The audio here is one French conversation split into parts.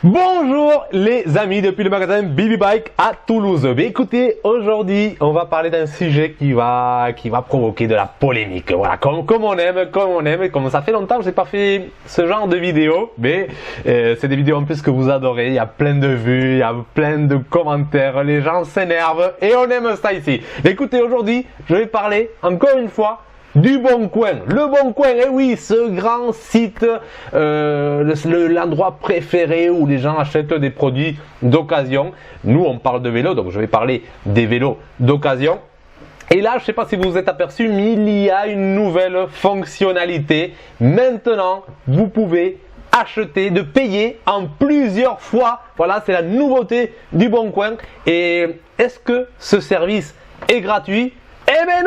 Bonjour les amis depuis le magasin Bibi Bike à Toulouse. Mais écoutez, aujourd'hui on va parler d'un sujet qui va provoquer de la polémique. Voilà, comme on aime, comme ça fait longtemps que j'ai pas fait ce genre de vidéo, mais c'est des vidéos en plus que vous adorez. Il y a plein de vues, il y a plein de commentaires, les gens s'énervent et on aime ça ici. Écoutez, aujourd'hui je vais parler encore une fois du Bon Coin. Le Bon Coin, et oui, ce grand site, l'endroit préféré où les gens achètent des produits d'occasion. Nous, on parle de vélos, donc je vais parler des vélos d'occasion. Et là, je ne sais pas si vous vous êtes aperçu, mais il y a une nouvelle fonctionnalité. Maintenant, vous pouvez acheter, de payer en plusieurs fois. Voilà, c'est la nouveauté du Bon Coin. Et est-ce que ce service est gratuit ? Eh ben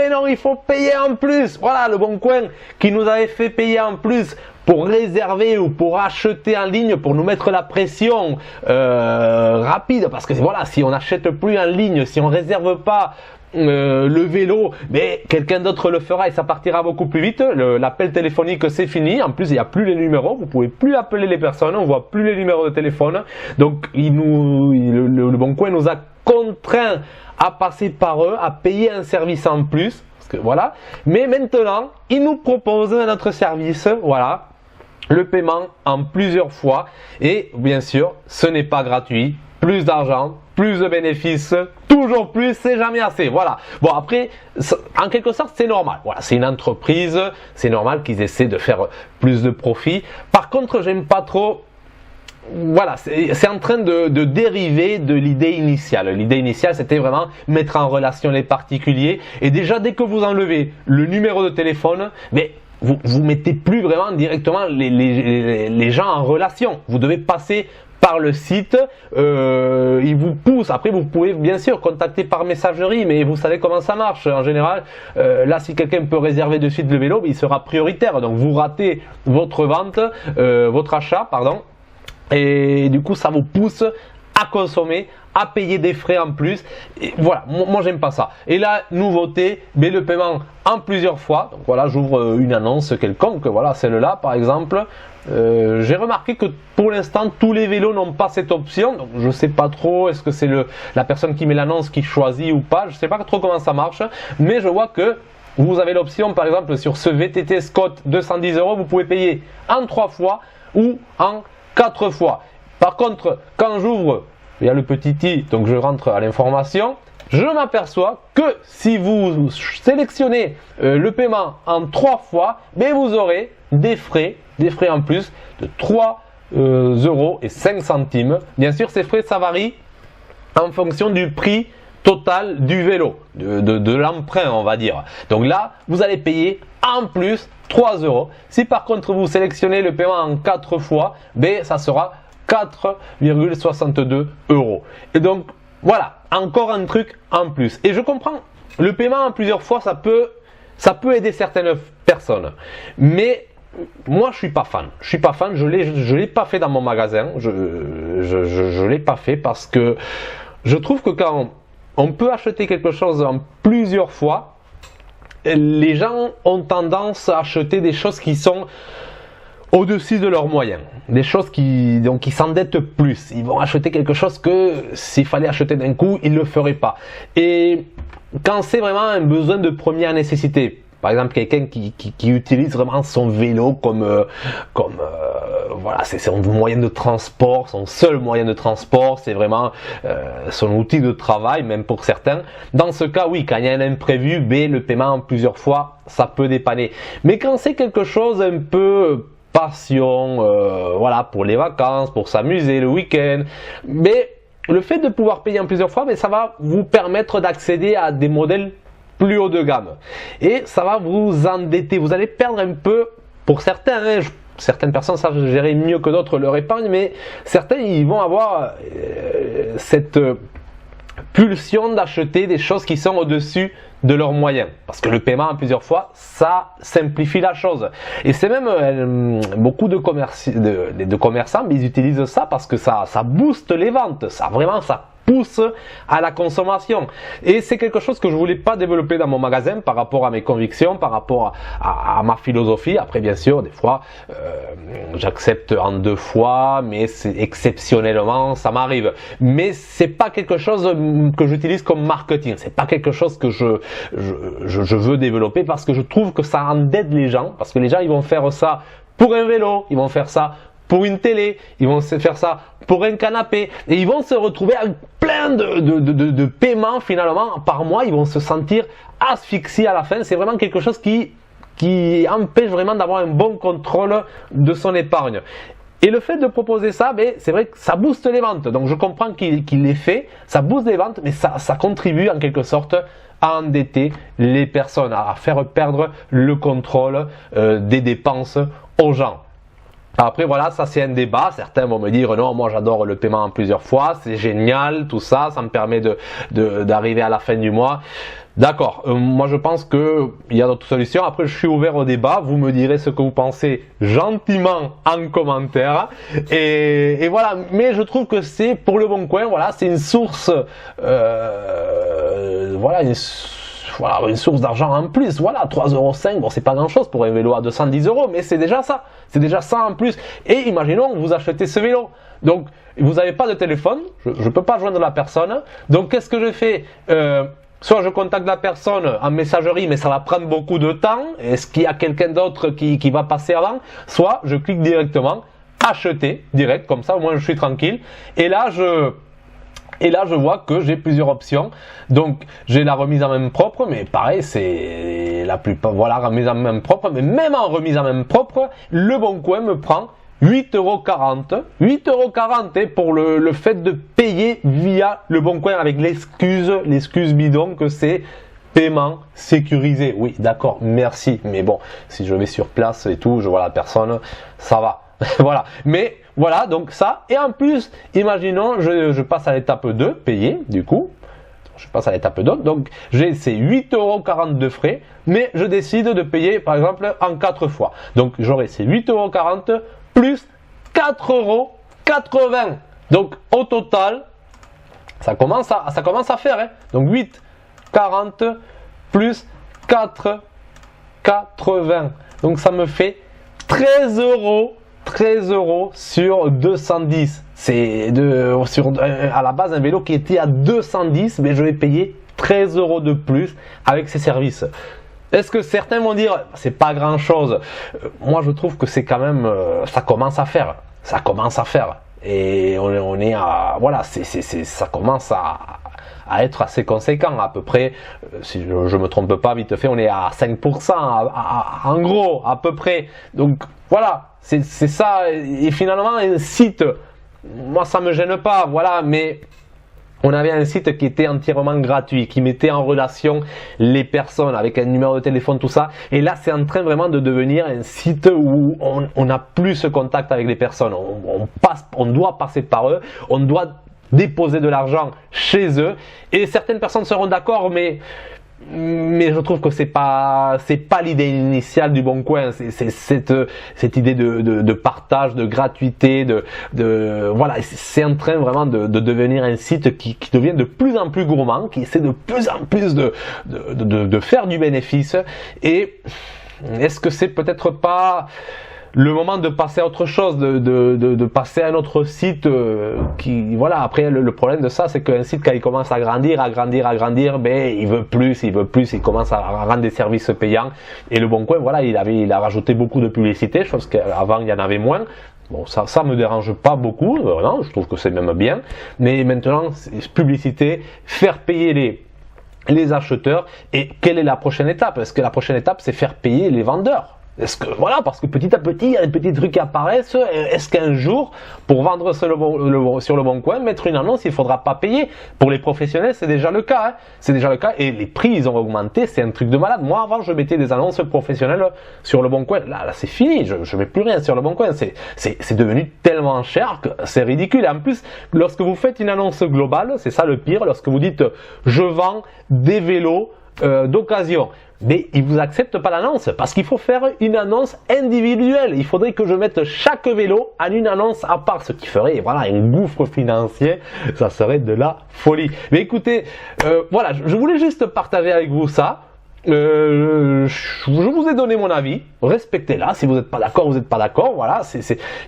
non, il faut payer en plus. Voilà, le Bon Coin qui nous avait fait payer en plus pour réserver ou pour acheter en ligne, pour nous mettre la pression rapide. Parce que voilà, si on n'achète plus en ligne, si on réserve pas le vélo, mais quelqu'un d'autre le fera et ça partira beaucoup plus vite. L'appel téléphonique c'est fini. En plus, il n'y a plus les numéros. Vous pouvez plus appeler les personnes. On voit plus les numéros de téléphone. Donc, le Bon Coin nous a contraints à passer par eux, à payer un service en plus, parce que voilà. Mais maintenant, ils nous proposent notre service, voilà, le paiement en plusieurs fois. Et bien sûr, ce n'est pas gratuit. Plus d'argent, plus de bénéfices, toujours plus, c'est jamais assez. Voilà. Bon, après, en quelque sorte, c'est normal. Voilà, c'est une entreprise, c'est normal qu'ils essaient de faire plus de profit. Par contre, j'aime pas trop. Voilà, c'est en train de dériver de l'idée initiale. L'idée initiale, c'était vraiment mettre en relation les particuliers. Et déjà, dès que vous enlevez le numéro de téléphone, mais vous mettez plus vraiment directement les gens en relation. Vous devez passer par le site, il vous pousse. Après, vous pouvez bien sûr contacter par messagerie, mais vous savez comment ça marche. En général, là, si quelqu'un peut réserver de suite le vélo, il sera prioritaire. Donc, vous ratez votre vente, votre achat, pardon. Et du coup, ça vous pousse à consommer, à payer des frais en plus. Et voilà, moi j'aime pas ça. Et la nouveauté, mais le paiement en plusieurs fois. Donc voilà, j'ouvre une annonce quelconque. Voilà, celle-là par exemple. J'ai remarqué que pour l'instant, tous les vélos n'ont pas cette option. Donc je sais pas trop, est-ce que c'est la personne qui met l'annonce qui choisit ou pas. Je sais pas trop comment ça marche. Mais je vois que vous avez l'option, par exemple, sur ce VTT Scott 210 €, vous pouvez payer en 3 fois ou en 4 fois. Par contre, quand j'ouvre, il y a le petit i, donc je rentre à l'information, je m'aperçois que si vous sélectionnez le paiement en 3 fois, mais vous aurez des frais en plus de 3,05 €. Bien sûr, ces frais, ça varie en fonction du prix total du vélo, de l'emprunt, on va dire. Donc là, vous allez payer en plus 3 €. Si par contre vous sélectionnez le paiement en 4 fois, ça sera 4,62 €. Et donc voilà, encore un truc en plus. Et je comprends, le paiement en plusieurs fois, ça peut aider certaines personnes. Mais moi je suis pas fan. Je l'ai pas fait dans mon magasin. Je l'ai pas fait parce que je trouve que quand on peut acheter quelque chose en plusieurs fois, les gens ont tendance à acheter des choses qui sont au-dessus de leurs moyens, des choses qui s'endettent plus. Ils vont acheter quelque chose que s'il fallait acheter d'un coup, ils ne le feraient pas. Et quand c'est vraiment un besoin de première nécessité, par exemple quelqu'un qui utilise vraiment son vélo comme voilà, c'est son moyen de transport, son seul moyen de transport, c'est vraiment son outil de travail, même pour certains. Dans ce cas, oui, quand il y a un imprévu, le paiement en plusieurs fois, ça peut dépanner. Mais quand c'est quelque chose un peu passion, voilà, pour les vacances, pour s'amuser le week-end, mais le fait de pouvoir payer en plusieurs fois, ça va vous permettre d'accéder à des modèles plus haut de gamme. Et ça va vous endetter. Vous allez perdre un peu, pour certains, certaines personnes savent gérer mieux que d'autres leur épargne, mais certains, ils vont avoir cette pulsion d'acheter des choses qui sont au-dessus de leurs moyens. Parce que le paiement en plusieurs fois, ça simplifie la chose. Et c'est même beaucoup de commerçants, ils utilisent ça parce que ça booste les ventes. Ça pousse à la consommation. Et c'est quelque chose que je voulais pas développer dans mon magasin par rapport à mes convictions, par rapport à ma philosophie. Après, bien sûr, des fois, j'accepte en 2 fois, mais c'est exceptionnellement, ça m'arrive. Mais c'est pas quelque chose que j'utilise comme marketing. C'est pas quelque chose que je veux développer parce que je trouve que ça endette les gens. Parce que les gens, ils vont faire ça pour un vélo, ils vont faire ça pour une télé, ils vont faire ça pour un canapé et ils vont se retrouver avec plein de paiements finalement par mois. Ils vont se sentir asphyxiés à la fin. C'est vraiment quelque chose qui empêche vraiment d'avoir un bon contrôle de son épargne. Et le fait de proposer ça, c'est vrai que ça booste les ventes. Donc je comprends qu'il l'ait fait, ça booste les ventes, mais ça contribue en quelque sorte à endetter les personnes, à faire perdre le contrôle des dépenses aux gens. Après voilà, ça c'est un débat, certains vont me dire non, moi j'adore le paiement en plusieurs fois, c'est génial, tout ça, ça me permet d'arriver à la fin du mois. D'accord, moi je pense qu'il y a d'autres solutions, après je suis ouvert au débat, vous me direz ce que vous pensez gentiment en commentaire, et voilà, mais je trouve que c'est pour le bon coin, voilà, c'est une source, une source d'argent en plus, voilà, 3,5 €, bon c'est pas grand chose pour un vélo à 210 €, mais c'est déjà ça en plus. Et imaginons que vous achetez ce vélo, donc vous n'avez pas de téléphone, je ne peux pas joindre la personne, donc qu'est-ce que je fais? Soit je contacte la personne en messagerie, mais ça va prendre beaucoup de temps, est-ce qu'il y a quelqu'un d'autre qui va passer avant? Soit je clique directement, acheter, direct, comme ça au moins je suis tranquille, et là je vois que j'ai plusieurs options. Donc j'ai la remise en main propre, mais pareil, c'est la plupart, voilà, remise en main propre, mais même en remise en main propre, Le Bon Coin me prend 8,40 €, pour le fait de payer via Le Bon Coin avec l'excuse bidon que c'est paiement sécurisé. Oui, d'accord, merci, mais bon, si je vais sur place et tout, je vois la personne, ça va. Voilà, mais voilà, donc ça, et en plus, imaginons, je passe à l'étape 2, payer, du coup, je passe à l'étape 2, donc j'ai ces 8,40 € de frais, mais je décide de payer, par exemple, en 4 fois. Donc j'aurai ces 8,40 € plus 4,80 €. Donc au total, ça commence à faire, hein. Donc 8,40 € plus 4,80 €. Donc ça me fait 13 € sur 210. C'est à la base un vélo qui était à 210, mais je vais payer 13 € de plus avec ces services. Est-ce que certains vont dire c'est pas grand chose? Moi je trouve que c'est quand même, ça commence à faire. Et on est à, voilà, ça commence à être assez conséquent, à peu près, si je me trompe pas, vite fait, on est à 5%, en gros, à peu près. Donc voilà, c'est ça, et finalement un site, moi ça me gêne pas, voilà, mais on avait un site qui était entièrement gratuit, qui mettait en relation les personnes avec un numéro de téléphone, tout ça. Et là, c'est en train vraiment de devenir un site où on n'a plus ce contact avec les personnes. On doit passer par eux, on doit déposer de l'argent chez eux. Et certaines personnes seront d'accord, mais je trouve que c'est pas l'idée initiale du Bon Coin. C'est cette idée de partage, de gratuité, voilà, c'est en train vraiment de devenir un site qui devient de plus en plus gourmand, qui essaie de plus en plus de faire du bénéfice. Et est-ce que c'est peut-être pas le moment de passer à autre chose, de passer à un autre site qui, voilà, après le problème de ça, c'est qu'un site, quand il commence à grandir, ben il veut plus, il commence à rendre des services payants. Et Le Bon Coin, voilà, il a rajouté beaucoup de publicité, chose qu'avant il y en avait moins. Bon, ça me dérange pas beaucoup, non, je trouve que c'est même bien. Mais maintenant, publicité, faire payer les acheteurs. Et quelle est la prochaine étape? Est-ce que la prochaine étape, c'est faire payer les vendeurs? Est-ce que, voilà, parce que petit à petit, il y a des petits trucs qui apparaissent. Est-ce qu'un jour, pour vendre sur le Bon Coin, mettre une annonce, il faudra pas payer? Pour les professionnels, c'est déjà le cas, hein. C'est déjà le cas. Et les prix, ils ont augmenté. C'est un truc de malade. Moi, avant, je mettais des annonces professionnelles sur le Bon Coin. Là, c'est fini. Je mets plus rien sur le Bon Coin. C'est devenu tellement cher que c'est ridicule. Et en plus, lorsque vous faites une annonce globale, c'est ça le pire. Lorsque vous dites, je vends des vélos d'occasion. Mais ils vous acceptent pas l'annonce parce qu'il faut faire une annonce individuelle. Il faudrait que je mette chaque vélo en une annonce à part, ce qui ferait voilà un gouffre financier. Ça serait de la folie. Mais écoutez, voilà, je voulais juste partager avec vous ça. Je vous ai donné mon avis, respectez-la. Si vous n'êtes pas d'accord, vous n'êtes pas d'accord. Voilà,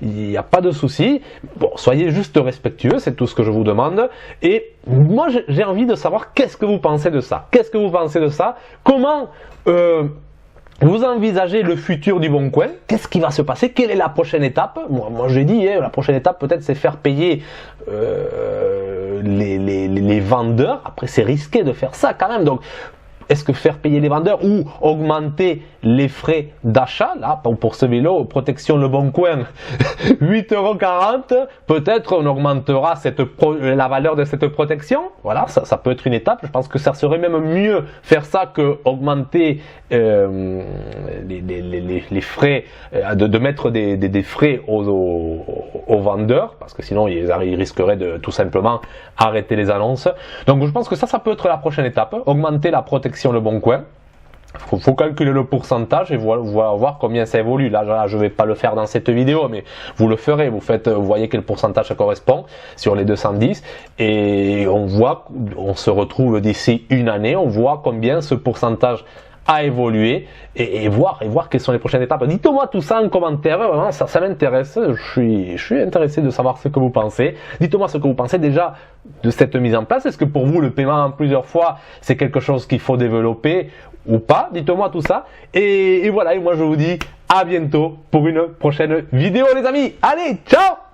il n'y a pas de souci. Bon, soyez juste respectueux, c'est tout ce que je vous demande. Et moi, j'ai envie de savoir qu'est-ce que vous pensez de ça. Qu'est-ce que vous pensez de ça? Comment vous envisagez le futur du Bon Coin? Qu'est-ce qui va se passer? Quelle est la prochaine étape? Moi j'ai dit, la prochaine étape peut-être c'est faire payer les vendeurs. Après c'est risqué de faire ça quand même. Donc est-ce que faire payer les vendeurs ou augmenter les frais d'achat, là, pour ce vélo, protection Le Bon Coin, 8,40 €, peut-être on augmentera la valeur de cette protection. Voilà, ça peut être une étape. Je pense que ça serait même mieux faire ça que augmenter les frais, de mettre des frais aux vendeurs, parce que sinon ils risqueraient de tout simplement arrêter les annonces. Donc je pense que ça peut être la prochaine étape, augmenter la protection Le Bon Coin. Faut calculer le pourcentage et voir combien ça évolue. Là, je vais pas le faire dans cette vidéo, mais vous le ferez. Vous voyez quel pourcentage ça correspond sur les 210 et on se retrouve d'ici une année. On voit combien ce pourcentage a évolué et voir quelles sont les prochaines étapes. Dites-moi tout ça en commentaire, vraiment ça m'intéresse, je suis intéressé de savoir ce que vous pensez. Dites-moi ce que vous pensez déjà de cette mise en place. Est-ce que pour vous le paiement en plusieurs fois c'est quelque chose qu'il faut développer ou pas? Dites-moi tout ça et voilà, et moi je vous dis à bientôt pour une prochaine vidéo les amis. Allez, ciao!